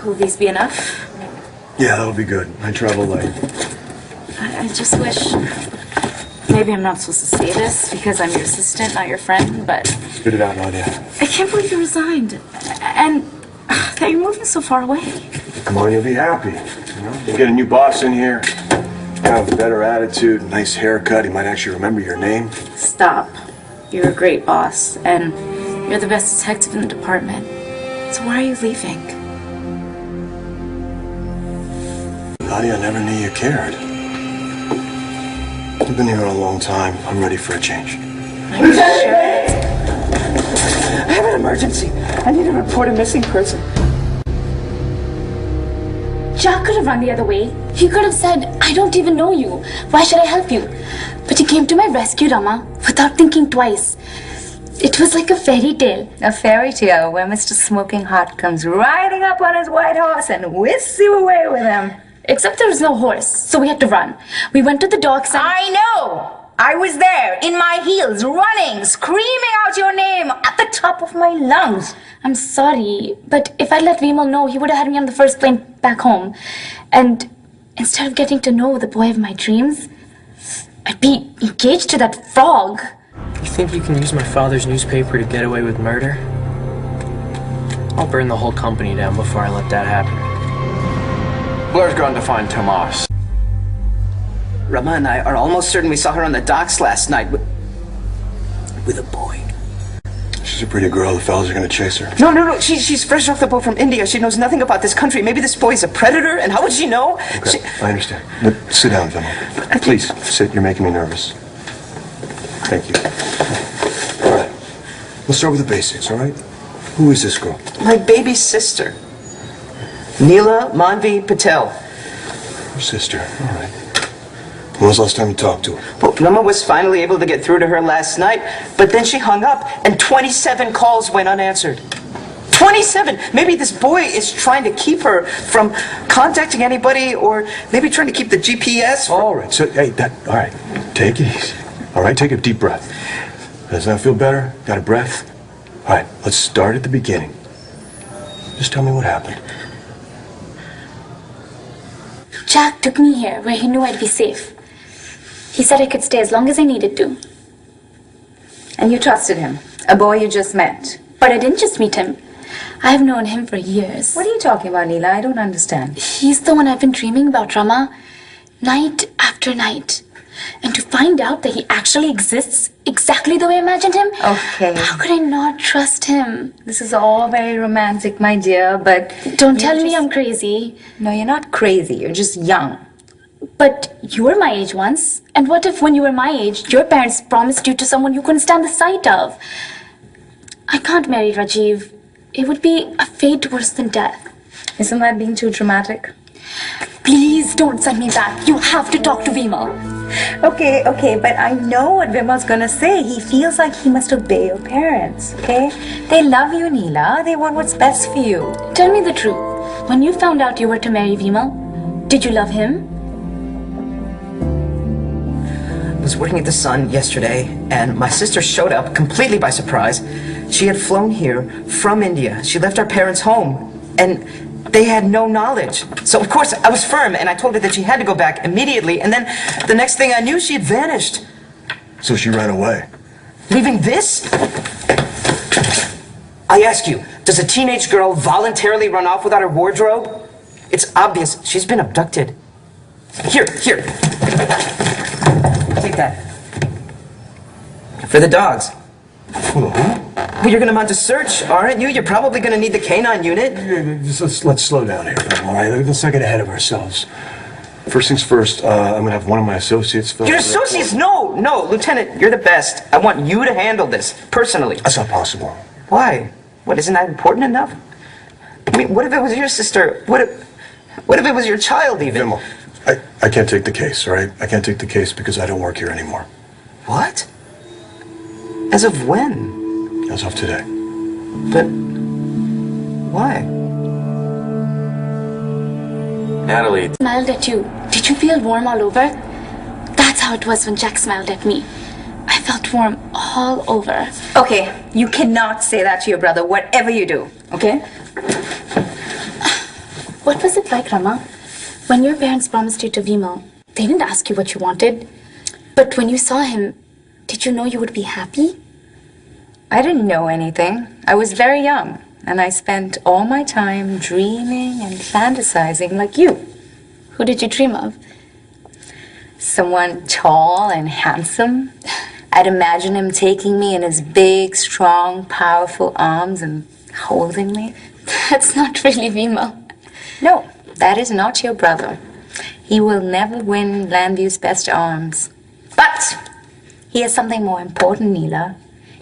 Will these be enough? Yeah, that'll be good. I travel light. I just wish... Maybe I'm not supposed to say this because I'm your assistant, not your friend, but... Spit it out, Nadia. I can't believe you resigned. And that you're moving so far away. Come on, you'll be happy. You know? You get a new boss in here, have a better attitude, nice haircut. He might actually remember your name. Stop. You're a great boss, and you're the best detective in the department. So why are you leaving? Nadia, I never knew you cared. You've been here a long time. I'm ready for a change. Are you sure? I have an emergency. I need to report a missing person. Jack could have run the other way. He could have said, I don't even know you. Why should I help you? But he came to my rescue, Rama, without thinking twice. It was like a fairy tale. A fairy tale where Mr. Smoking Hot comes riding up on his white horse and whisks you away with him. Except there was no horse, so we had to run. We went to the docks and... I know! I was there, in my heels, running, screaming out your name at the top of my lungs. I'm sorry, but if I let Vimal know, he would have had me on the first plane back home. And instead of getting to know the boy of my dreams, I'd be engaged to that frog. You think you can use my father's newspaper to get away with murder? I'll burn the whole company down before I let that happen. Blair's gone to find Tomas. Rama and I are almost certain we saw her on the docks last night with a boy. She's a pretty girl. The fellas are going to chase her. No. She's fresh off the boat from India. She knows nothing about this country. Maybe this boy's a predator, and how would she know? Okay, I understand. But sit down, Vimal. Please, sit. You're making me nervous. Thank you. All right. Let's start with the basics, all right? Who is this girl? My baby sister. Neela Manvi Patel. Her sister. All right. When was the last time you talked to her? Well, Rama was finally able to get through to her last night, but then she hung up, and 27 calls went unanswered. 27! Maybe this boy is trying to keep her from contacting anybody, or maybe trying to keep the GPS. All right. So, hey, all right. Take it easy. All right, take a deep breath. Does that feel better? Got a breath? All right, let's start at the beginning. Just tell me what happened. Jack took me here where he knew I'd be safe. He said I could stay as long as I needed to. And you trusted him, a boy you just met. But I didn't just meet him. I've known him for years. What are you talking about, Neela? I don't understand. He's the one I've been dreaming about, Rama. Night after night. And to find out that he actually exists exactly the way I imagined him... Okay. How could I not trust him? This is all very romantic, my dear, but... Don't tell me I'm crazy. No, you're not crazy. You're just young. But you were my age once. And what if when you were my age, your parents promised you to someone you couldn't stand the sight of? I can't marry Rajiv. It would be a fate worse than death. Isn't that being too dramatic? Please don't send me back. You have to talk to Vimal. Okay, but I know what Vimal's gonna say. He feels like he must obey your parents, okay? They love you, Neela. They want what's best for you. Tell me the truth. When you found out you were to marry Vimal, did you love him? I was working at the Sun yesterday, and my sister showed up completely by surprise. She had flown here from India. She left our parents' home, and they had no knowledge. So, of course, I was firm, and I told her that she had to go back immediately, and then the next thing I knew, she had vanished. So she ran away? Leaving this? I ask you, does a teenage girl voluntarily run off without her wardrobe? It's obvious she's been abducted. Here. Take that. For the dogs. For who? Well, you're going to mount a search, aren't you? You're probably going to need the canine unit. Let's slow down here, all right? Let's not get ahead of ourselves. First things first, I'm going to have one of my associates fill... Your associates? No, Lieutenant, you're the best. I want you to handle this, personally. That's not possible. Why? What, isn't that important enough? I mean, what if it was your sister? What if it was your child, even? Vimal, I can't take the case, all right? I can't take the case because I don't work here anymore. What? As of when? As of today. But why? Natalie. Smiled at you. Did you feel warm all over? That's how it was when Jack smiled at me. I felt warm all over. Okay, you cannot say that to your brother, whatever you do, okay? What was it like, Rama? When your parents promised you to Vimal, they didn't ask you what you wanted. But when you saw him, did you know you would be happy? I didn't know anything. I was very young, and I spent all my time dreaming and fantasizing like you. Who did you dream of? Someone tall and handsome. I'd imagine him taking me in his big, strong, powerful arms and holding me. That's not really Vimal. No, that is not your brother. He will never win Landview's best arms. But he has something more important, Neela.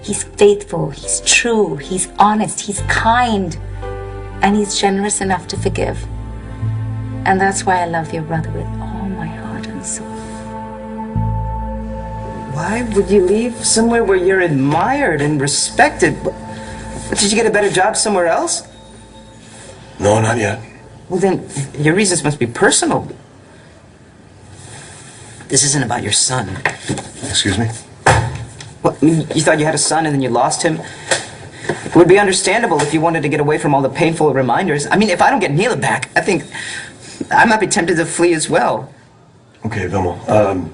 He's faithful, he's true, he's honest, he's kind, and he's generous enough to forgive. And that's why I love your brother with all my heart and soul. Why would you leave somewhere where you're admired and respected? Did you get a better job somewhere else? No, not yet. Well, then, your reasons must be personal. This isn't about your son. Excuse me? What, you thought you had a son and then you lost him? It would be understandable if you wanted to get away from all the painful reminders. I mean, if I don't get Neela back, I think I might be tempted to flee as well. Okay, Vimal. I'm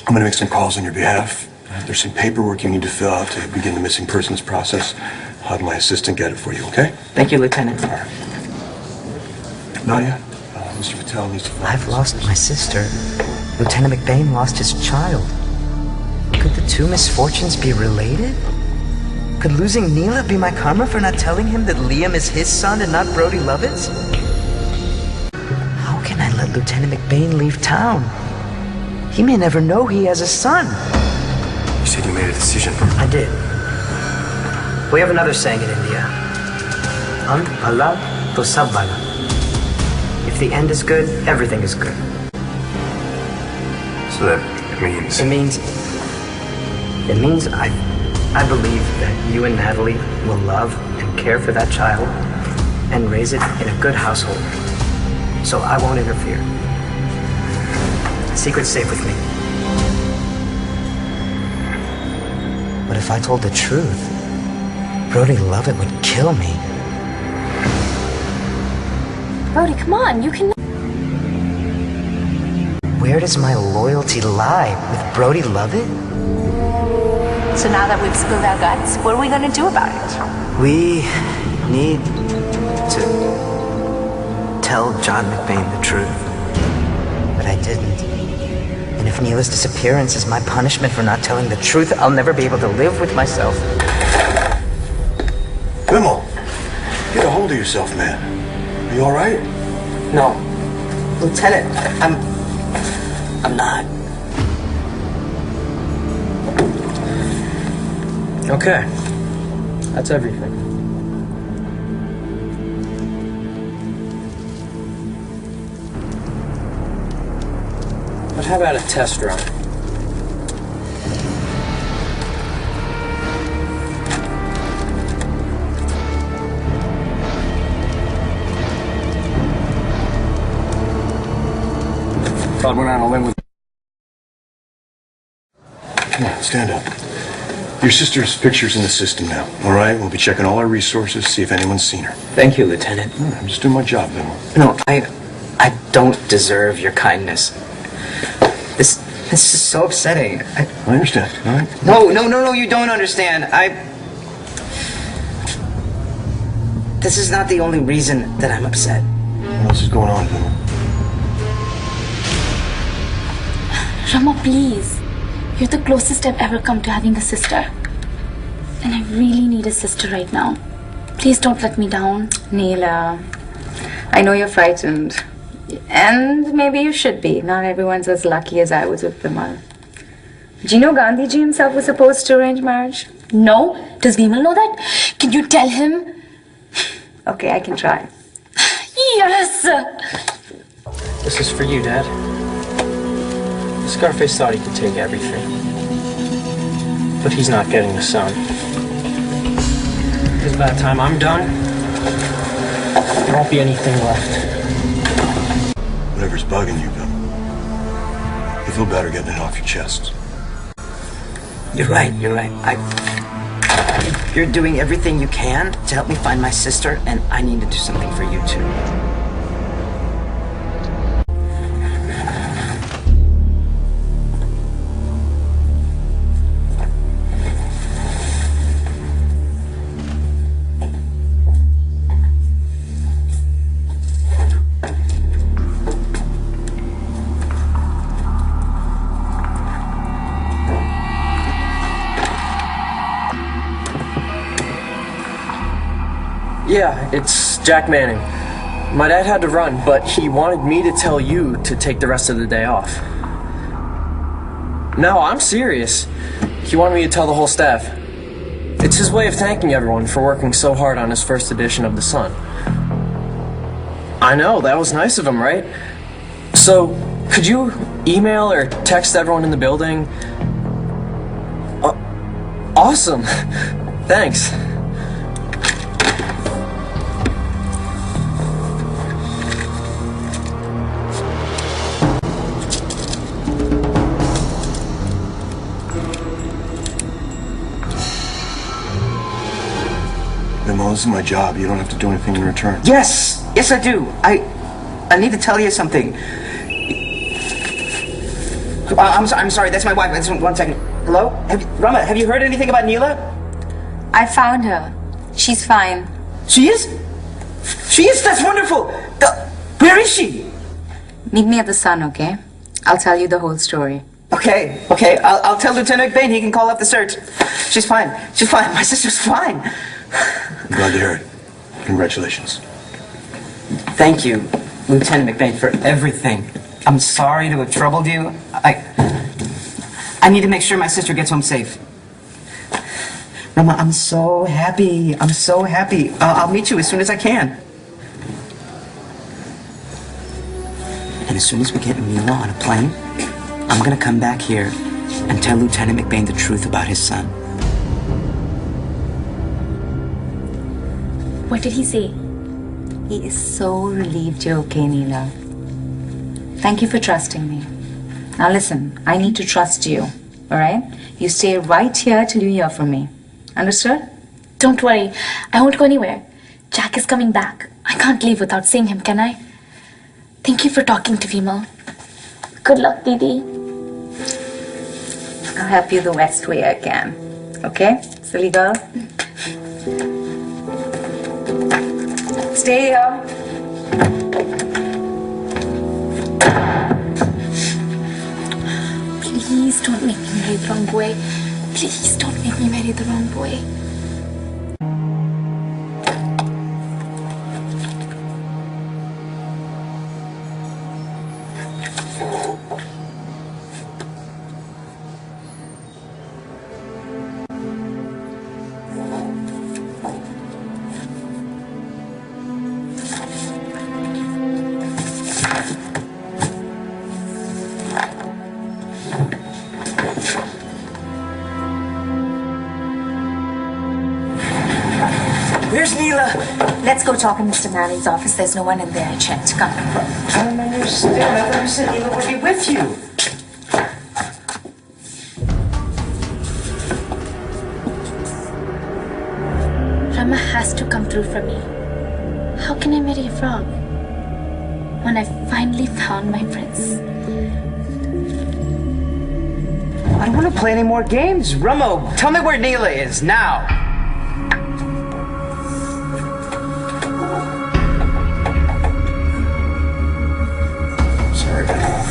going to make some calls on your behalf. There's some paperwork you need to fill out to begin the missing persons process. I'll have my assistant get it for you, okay? Thank you, Lieutenant. All right. Nadia, Mr. Patel needs to find I've lost my sister. Lieutenant McBain lost his child. Could the two misfortunes be related? Could losing Neela be my karma for not telling him that Liam is his son and not Brody Lovett's? How can I let Lieutenant McBain leave town? He may never know he has a son. You said you made a decision. I did. We have another saying in India. Ant bhala to sab bhala. If the end is good, everything is good. So that means... It means I believe that you and Natalie will love and care for that child and raise it in a good household. So I won't interfere. The secret's safe with me. But if I told the truth, Brody Lovett would kill me. Brody, come on, you can... Where does my loyalty lie? With Brody Lovett? So now that we've spilled our guts, what are we going to do about it? We need to tell John McBain the truth. But I didn't. And if Neela's disappearance is my punishment for not telling the truth, I'll never be able to live with myself. Vimal, get a hold of yourself, man. Are you all right? No. Lieutenant, I'm not. Okay. That's everything. But how about a test run? Thought went on a limb with... Come on, stand up. Your sister's picture's in the system now, all right? We'll be checking all our resources, see if anyone's seen her. Thank you, Lieutenant. I'm just doing my job, Vimal. No, I don't deserve your kindness. This is so upsetting. I understand, all right? No, you don't understand. This is not the only reason that I'm upset. What else is going on, Vimal? Rama, please. You're the closest I've ever come to having a sister. And I really need a sister right now. Please don't let me down. Neela, I know you're frightened. And maybe you should be. Not everyone's as lucky as I was with Vimal. Do you know Gandhiji himself was opposed to arranged marriage? No? Does Vimal know that? Can you tell him? Okay, I can try. Yes! This is for you, Dad. Scarface thought he could take everything. But he's not getting the son. Because by the time I'm done, there won't be anything left. Whatever's bugging you, Vimal. You feel better getting it off your chest. You're right. You're doing everything you can to help me find my sister, and I need to do something for you too. Yeah, it's Jack Manning. My dad had to run, but he wanted me to tell you to take the rest of the day off. No, I'm serious. He wanted me to tell the whole staff. It's his way of thanking everyone for working so hard on his first edition of The Sun. I know, that was nice of him, right? So, could you email or text everyone in the building? Awesome. Thanks. Memo, this is my job. You don't have to do anything in return. Yes! Yes, I do. I need to tell you something. I'm sorry, that's my wife. Just 1 second. Hello? Rama, have you heard anything about Neela? I found her. She's fine. She is? She is? That's wonderful! Where is she? Meet me at the Sun, okay? I'll tell you the whole story. Okay. I'll tell Lieutenant McBain he can call up the search. She's fine. She's fine. My sister's fine. I'm glad to hear it. Congratulations. Thank you, Lieutenant McBain, for everything. I'm sorry to have troubled you. I need to make sure my sister gets home safe. Rama, I'm so happy. I'm so happy. I'll meet you as soon as I can. And as soon as we get Neela on a plane, I'm gonna come back here and tell Lieutenant McBain the truth about his son. What did he say? He is so relieved you're okay, Neela. Thank you for trusting me. Now listen, I need to trust you, all right? You stay right here till you hear from me. Understood? Don't worry. I won't go anywhere. Jack is coming back. I can't leave without seeing him, can I? Thank you for talking to Vimal. Good luck, Didi. I'll help you the best way I can. Okay, silly girl? Stay here. Please don't make me marry the wrong boy. Please don't make me marry the wrong boy. Where's Neela? Let's go talk in Mr. Manning's office. There's no one in there. I checked. Come. I don't understand. I thought you said Neela would be with you. Rama has to come through for me. How can I marry a frog when I finally found my prince? I don't want to play any more games. Rummo, tell me where Neela is, now. Sorry, Patel.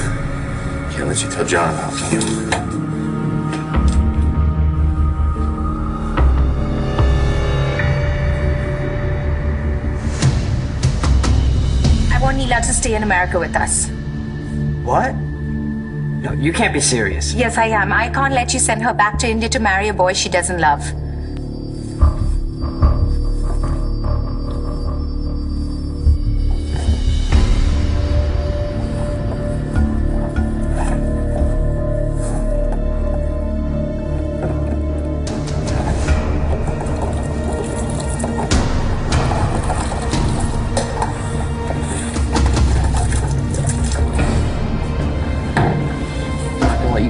Can't let you tell John about me. I want Neela to stay in America with us. What? No, you can't be serious. Yes, I am. I can't let you send her back to India to marry a boy she doesn't love.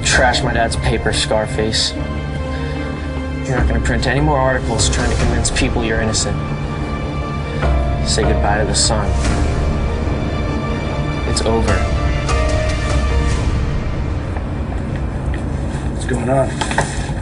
Trash my dad's paper, Scarface. You're not gonna print any more articles trying to convince people you're innocent. Say goodbye to the Sun. It's over. What's going on?